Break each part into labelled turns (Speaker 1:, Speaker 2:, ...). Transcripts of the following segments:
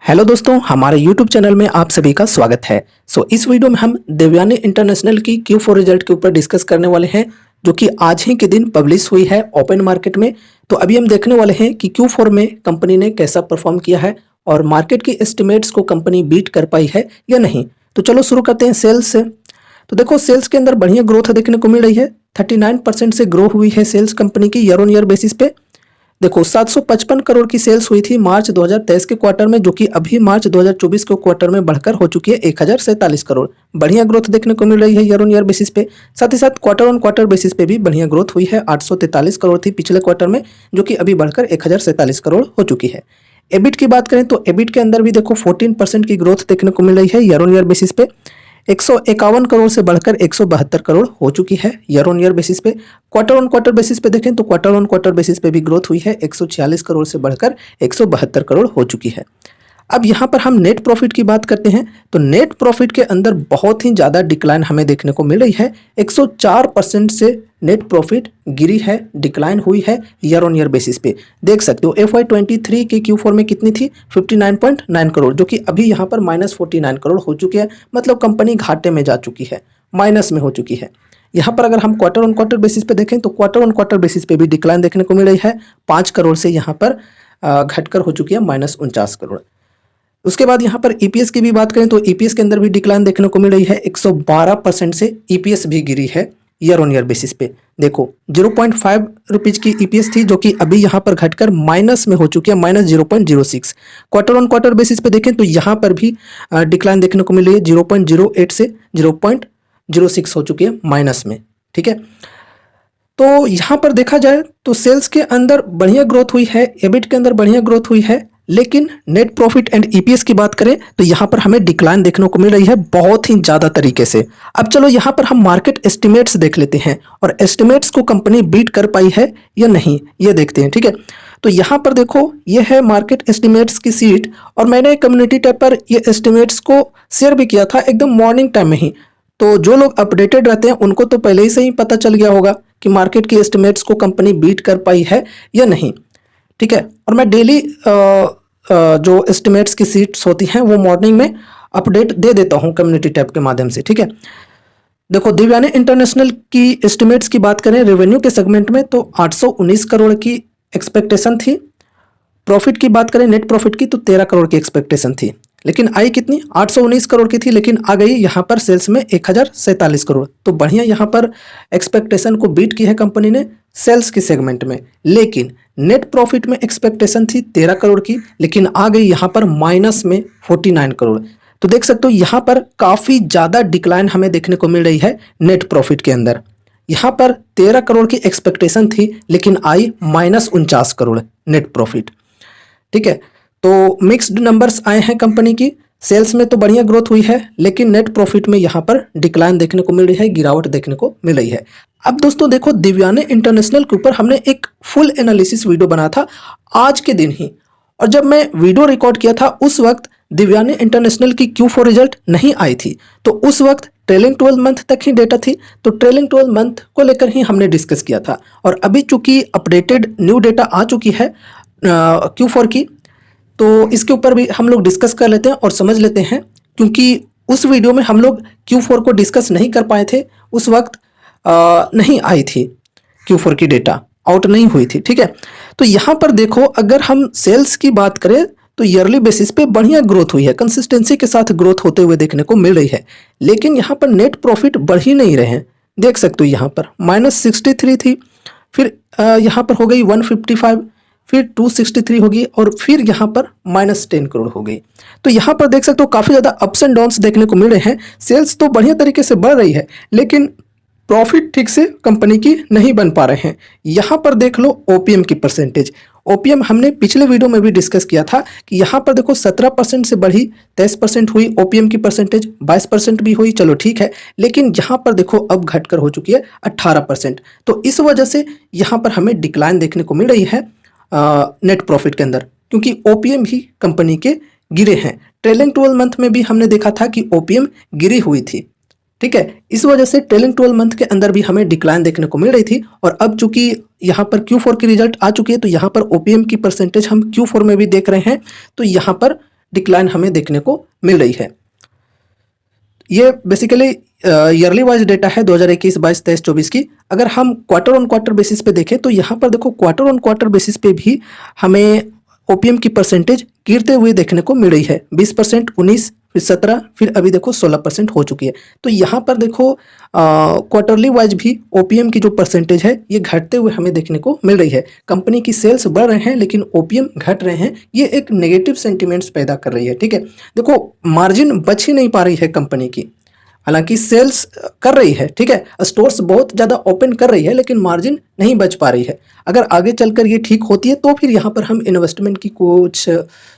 Speaker 1: Hello दोस्तों, हमारे YouTube channel में आप सभी का स्वागत है। इस वीडियो में हम देवयानी इंटरनेशनल की Q4 रिजल्ट के ऊपर डिस्कस करने वाले हैं, जो कि आज ही के दिन पब्लिश हुई है ओपन मार्केट में। तो अभी हम देखने वाले हैं कि Q4 में कंपनी ने कैसा परफॉर्म किया है और मार्केट की एस्टिमेट्स को कंपनी बीट कर पाई है या नहीं। तो चलो शुरू करते हैं सेल्स से। तो देखो, सेल्स के अंदर बढ़िया ग्रोथ देखने को मिल रही है। 39% से ग्रो हुई है सेल्स कंपनी की ईयर ऑन ईयर बेसिस पे। देखो, 755 करोड़ की सेल्स हुई थी मार्च 2023 के क्वार्टर में, जो कि अभी मार्च 2024 के क्वार्टर में बढ़कर हो चुकी है 1047 करोड़। बढ़िया ग्रोथ देखने को मिल रही है ईयर ऑन ईयर बेसिस पे। साथ ही साथ क्वार्टर ऑन क्वार्टर बेसिस पे भी बढ़िया ग्रोथ हुई है। 843 करोड़ थी पिछले क्वार्टर में, जो कि अभी बढ़कर 1047 करोड़ हो चुकी है। एबिट की बात करें तो एबिट के अंदर भी देखो 14% की ग्रोथ देखने को मिल रही है ईयर ऑन ईयर बेसिस पे। 151 करोड़ से बढ़कर 172 करोड़ हो चुकी है ईयर ऑन ईयर बेसिस पे। क्वार्टर ऑन क्वार्टर बेसिस पे देखें तो क्वार्टर ऑन क्वार्टर बेसिस पे भी ग्रोथ हुई है। 146 करोड़ से बढ़कर 172 करोड़ हो चुकी है। अब यहाँ पर हम नेट प्रॉफिट की बात करते हैं तो नेट प्रॉफिट के अंदर बहुत ही ज़्यादा डिक्लाइन हमें देखने को मिल रही है। 104% से नेट प्रॉफिट गिरी है, डिक्लाइन हुई है ईयर ऑन ईयर बेसिस पे। देख सकते हो FY23 के Q4 में कितनी थी, 59.9 करोड़, जो कि अभी यहाँ पर -49 करोड़ हो चुकी है। मतलब कंपनी घाटे में जा चुकी है, माइनस में हो चुकी है। यहाँ पर अगर हम क्वार्टर ऑन क्वार्टर बेसिस पे देखें तो क्वार्टर ऑन क्वार्टर बेसिस पे भी डिक्लाइन देखने को मिल रही है। 5 करोड़ से यहाँ पर घटकर हो चुकी है -49 करोड़। उसके बाद यहाँ पर ईपीएस की भी बात करें तो ईपीएस के अंदर भी डिक्लाइन देखने को मिल रही है। 112% से ईपीएस भी गिरी है ईयर ऑन ईयर बेसिस पे। देखो, 0.5 रुपीज की ईपीएस थी, जो कि अभी यहाँ पर घटकर माइनस में हो चुकी है, -0.06। क्वार्टर ऑन क्वार्टर बेसिस पे देखें तो यहाँ पर भी डिक्लाइन देखने को मिल रही है। 0.08 से 0.06 हो चुकी है माइनस में। ठीक है, तो यहाँ पर देखा जाए तो सेल्स के अंदर बढ़िया ग्रोथ हुई है, एबिट के अंदर बढ़िया ग्रोथ हुई है, लेकिन नेट प्रॉफिट एंड ईपीएस की बात करें तो यहाँ पर हमें डिक्लाइन देखने को मिल रही है बहुत ही ज़्यादा तरीके से। अब चलो यहाँ पर हम मार्केट एस्टिमेट्स देख लेते हैं और एस्टिमेट्स को कंपनी बीट कर पाई है या नहीं, ये देखते हैं। ठीक है, तो यहाँ पर देखो, ये है मार्केट एस्टिमेट्स की सीट और मैंने कम्युनिटी टैब पर ये एस्टिमेट्स को शेयर भी किया था एकदम मॉर्निंग टाइम में ही। तो जो लोग अपडेटेड रहते हैं उनको तो पहले ही से ही पता चल गया होगा कि मार्केट की एस्टिमेट्स को कंपनी बीट कर पाई है या नहीं। ठीक है, और मैं डेली जो एस्टिमेट्स की सीट्स होती हैं वो मॉर्निंग में अपडेट दे देता हूं कम्युनिटी टैब के माध्यम से। ठीक है, देखो, दिव्यानी इंटरनेशनल की एस्टिमेट्स की बात करें रेवेन्यू के सेगमेंट में तो 819 करोड़ की एक्सपेक्टेशन थी। प्रॉफिट की बात करें नेट प्रॉफिट की तो 13 करोड़ की एक्सपेक्टेशन थी, लेकिन आई कितनी, 819 करोड़ की थी, लेकिन आ गई यहाँ पर सेल्स में 1047 करोड़। तो बढ़िया यहाँ पर एक्सपेक्टेशन को बीट की है कंपनी ने सेल्स के सेगमेंट में। लेकिन नेट प्रॉफिट में एक्सपेक्टेशन थी 13 करोड़ की, लेकिन आ गई यहाँ पर माइनस में 49 करोड़। तो देख सकते हो यहाँ पर काफ़ी ज़्यादा डिक्लाइन हमें देखने को मिल रही है नेट प्रॉफिट के अंदर। यहाँ पर 13 करोड़ की एक्सपेक्टेशन थी, लेकिन आई -49 करोड़ नेट प्रॉफिट। ठीक है, तो मिक्स्ड नंबर्स आए हैं कंपनी की। सेल्स में तो बढ़िया ग्रोथ हुई है, लेकिन नेट प्रॉफिट में यहाँ पर डिक्लाइन देखने को मिल रही है, गिरावट देखने को मिल रही है। अब दोस्तों देखो, दिव्यानी इंटरनेशनल के ऊपर हमने एक फुल एनालिसिस वीडियो बना था आज के दिन ही, और जब मैं वीडियो रिकॉर्ड किया था उस वक्त दिव्यानी इंटरनेशनल की Q4 रिजल्ट नहीं आई थी। तो उस वक्त ट्रेलिंग 12 मंथ तक ही डेटा थी, तो ट्रेलिंग 12 मंथ को लेकर ही हमने डिस्कस किया था। और अभी चूंकि अपडेटेड न्यू डेटा आ चुकी है Q4 की, तो इसके ऊपर भी हम लोग डिस्कस कर लेते हैं और समझ लेते हैं, क्योंकि उस वीडियो में हम लोग Q4 को डिस्कस नहीं कर पाए थे। उस वक्त नहीं आई थी Q4 की डेटा, आउट नहीं हुई थी। ठीक है, तो यहाँ पर देखो, अगर हम सेल्स की बात करें तो ईयरली बेसिस पे बढ़िया ग्रोथ हुई है, कंसिस्टेंसी के साथ ग्रोथ होते हुए देखने को मिल रही है। लेकिन यहाँ पर नेट प्रॉफिट बढ़ ही नहीं रहे हैं। देख सकते हो यहाँ पर -63 थी, फिर यहाँ पर हो गई 155, फिर 263 होगी, और फिर यहाँ पर -10 करोड़ हो गई। तो यहाँ पर देख सकते हो काफ़ी ज़्यादा अप्स एंड डाउन्स देखने को मिल रहे हैं। सेल्स तो बढ़िया तरीके से बढ़ रही है, लेकिन प्रॉफिट ठीक से कंपनी की नहीं बन पा रहे हैं। यहाँ पर देख लो ओपीएम की परसेंटेज। ओपीएम हमने पिछले वीडियो में भी डिस्कस किया था कि यहाँ पर देखो 17% से बढ़ी 23% हुई ओपीएम की परसेंटेज, 22% भी हुई, चलो ठीक है। लेकिन यहाँ पर देखो अब घटकर हो चुकी है 18%। तो इस वजह से यहाँ पर हमें डिक्लाइन देखने को मिल रही है नेट प्रॉफिट के अंदर, क्योंकि ओपीएम भी कंपनी के गिरे हैं। ट्रेलिंग 12 मंथ में भी हमने देखा था कि ओपीएम गिरी हुई थी। ठीक है, इस वजह से ट्रेलिंग 12 मंथ के अंदर भी हमें डिक्लाइन देखने को मिल रही थी। और अब चूंकि यहाँ पर Q4 की रिजल्ट आ चुकी है, तो यहाँ पर ओपीएम की परसेंटेज हम Q4 में भी देख रहे हैं, तो यहाँ पर डिक्लाइन हमें देखने को मिल रही है। ये बेसिकली ईयरली वाइज डेटा है 2021, 22, 23, 24 की। अगर हम क्वार्टर ऑन क्वार्टर बेसिस पे देखें तो यहाँ पर देखो क्वार्टर ऑन क्वार्टर बेसिस पे भी हमें ओपीएम की परसेंटेज गिरते हुए देखने को मिल रही है। 20%, 19, फिर 17, फिर अभी देखो 16% हो चुकी है। तो यहाँ पर देखो क्वार्टरली वाइज भी ओपीएम की जो परसेंटेज है ये घटते हुए हमें देखने को मिल रही है। कंपनी की सेल्स बढ़ रहे हैं लेकिन ओपीएम घट रहे हैं, ये एक नेगेटिव सेंटिमेंट्स पैदा कर रही है। ठीक है, देखो मार्जिन बच ही नहीं पा रही है कंपनी की, हालांकि सेल्स कर रही है। ठीक है, स्टोर्स बहुत ज़्यादा ओपन कर रही है लेकिन मार्जिन नहीं बच पा रही है। अगर आगे चलकर ये ठीक होती है तो फिर यहाँ पर हम इन्वेस्टमेंट की कुछ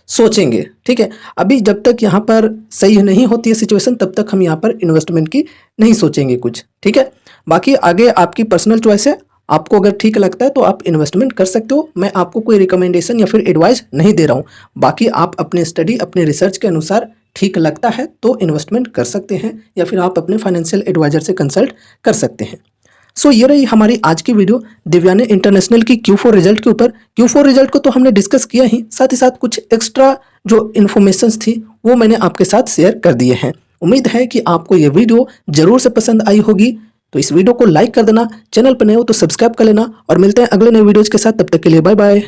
Speaker 1: सोचेंगे। ठीक है, अभी जब तक यहाँ पर सही नहीं होती है सिचुएशन तब तक हम यहाँ पर इन्वेस्टमेंट की नहीं सोचेंगे कुछ। ठीक है, बाकी आगे आपकी पर्सनल चॉइस है, आपको अगर ठीक लगता है तो आप इन्वेस्टमेंट कर सकते हो। मैं आपको कोई रिकमेंडेशन या फिर एडवाइस नहीं दे रहा हूँ। बाकी आप अपने स्टडी, अपने रिसर्च के अनुसार ठीक लगता है तो इन्वेस्टमेंट कर सकते हैं या फिर आप अपने फाइनेंशियल एडवाइजर से कंसल्ट कर सकते हैं। सो ये रही हमारी आज की वीडियो दिव्यानी इंटरनेशनल की Q4 रिजल्ट के ऊपर। Q4 रिजल्ट को तो हमने डिस्कस किया ही साथ कुछ एक्स्ट्रा जो इन्फॉर्मेशंस थी वो मैंने आपके साथ शेयर कर दिए हैं। उम्मीद है कि आपको ये वीडियो जरूर से पसंद आई होगी। तो इस वीडियो को लाइक कर देना, चैनल पर नए हो तो सब्सक्राइब कर लेना और मिलते हैं अगले नए वीडियोज के साथ। तब तक के लिए बाय बाय।